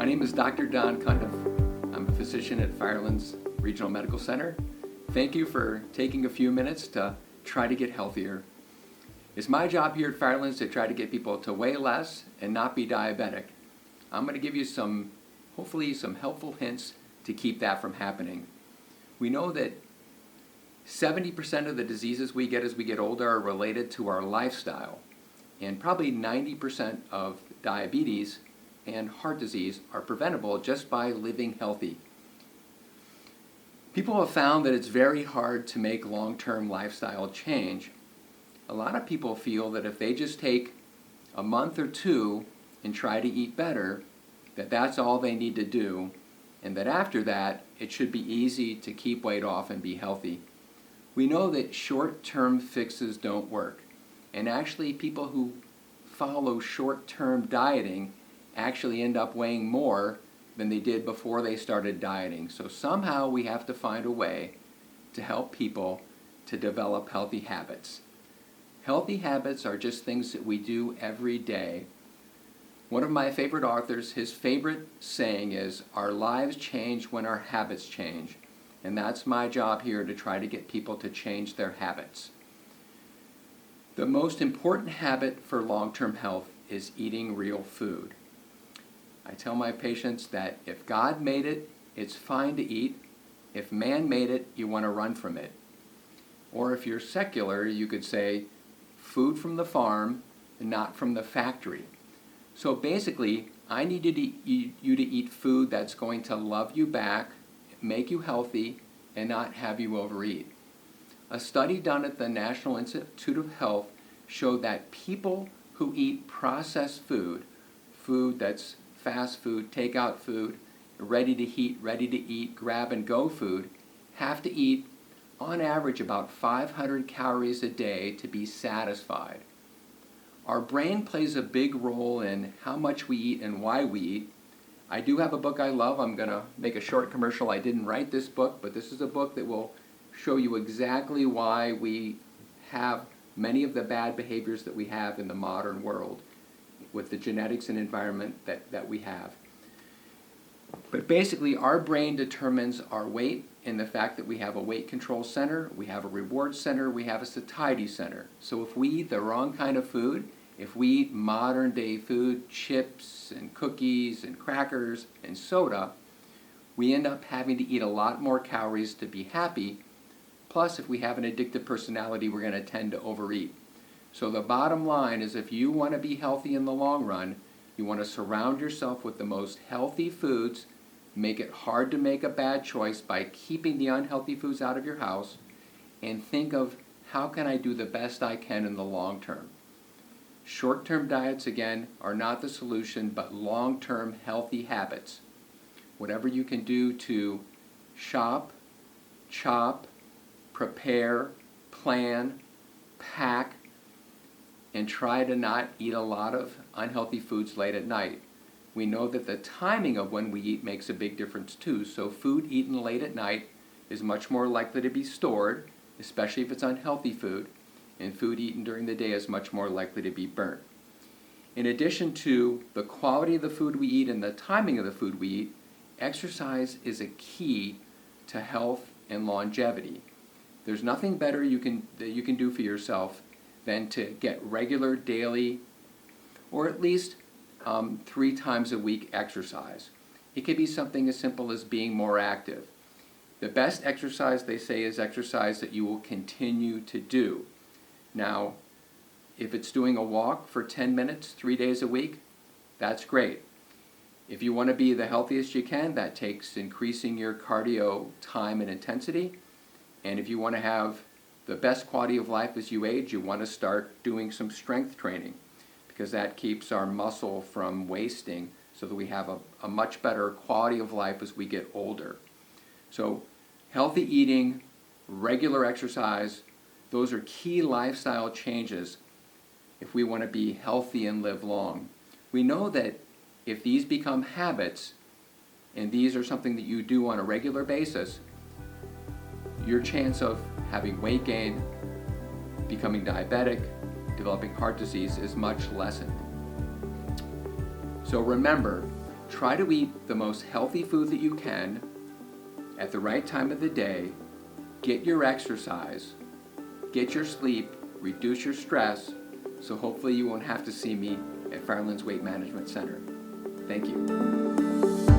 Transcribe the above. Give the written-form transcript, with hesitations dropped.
My name is Dr. Don Cundiff. I'm a physician at Firelands Regional Medical Center. Thank you for taking a few minutes to try to get healthier. It's my job here at Firelands to try to get people to weigh less and not be diabetic. I'm going to give you hopefully some helpful hints to keep that from happening. We know that 70% of the diseases we get as we get older are related to our lifestyle, and probably 90% of diabetes and heart disease are preventable just by living healthy. People have found that it's very hard to make long-term lifestyle change. A lot of people feel that if they just take a month or two and try to eat better, that's all they need to do, and that after that, it should be easy to keep weight off and be healthy. We know that short-term fixes don't work, and actually people who follow short-term dieting actually end up weighing more than they did before they started dieting. So somehow we have to find a way to help people to develop healthy habits. Healthy habits are just things that we do every day. One of my favorite authors, his favorite saying is, "Our lives change when our habits change." And that's my job here, to try to get people to change their habits. The most important habit for long-term health is eating real food. I tell my patients that if God made it, it's fine to eat. If man made it, you want to run from it. Or if you're secular, you could say, food from the farm and not from the factory. So basically, I need you to eat food that's going to love you back, make you healthy, and not have you overeat. A study done at the National Institute of Health showed that people who eat processed food that's fast food, takeout food, ready to heat, ready to eat, grab and go food, have to eat on average about 500 calories a day to be satisfied. Our brain plays a big role in how much we eat and why we eat. I do have a book I love. I'm going to make a short commercial. I didn't write this book, but this is a book that will show you exactly why we have many of the bad behaviors that we have in the modern world with the genetics and environment that we have. But basically, our brain determines our weight in the fact that we have a weight control center, we have a reward center, we have a satiety center. So if we eat the wrong kind of food, if we eat modern day food, chips and cookies and crackers and soda, we end up having to eat a lot more calories to be happy. Plus, if we have an addictive personality, we're going to tend to overeat. So the bottom line is, if you want to be healthy in the long run, you want to surround yourself with the most healthy foods, make it hard to make a bad choice by keeping the unhealthy foods out of your house, and think of, how can I do the best I can in the long term? Short-term diets, again, are not the solution, but long-term healthy habits. Whatever you can do to shop, chop, prepare, plan, pack, and try to not eat a lot of unhealthy foods late at night. We know that the timing of when we eat makes a big difference too, so food eaten late at night is much more likely to be stored, especially if it's unhealthy food, and food eaten during the day is much more likely to be burnt. In addition to the quality of the food we eat and the timing of the food we eat, exercise is a key to health and longevity. There's nothing better that you can do for yourself than to get regular daily, or at least 3 times a week exercise. It could be something as simple as being more active. The best exercise, they say, is exercise that you will continue to do. Now, if it's doing a walk for 10 minutes 3 days a week, that's great. If you want to be the healthiest you can, that takes increasing your cardio time and intensity. And if you want to have the best quality of life as you age, you want to start doing some strength training, because that keeps our muscle from wasting, so that we have a much better quality of life as we get older. So healthy eating, regular exercise, those are key lifestyle changes if we want to be healthy and live long. We know that if these become habits, and these are something that you do on a regular basis, your chance of having weight gain, becoming diabetic, developing heart disease is much lessened. So remember, try to eat the most healthy food that you can at the right time of the day, get your exercise, get your sleep, reduce your stress, so hopefully you won't have to see me at Firelands Weight Management Center. Thank you.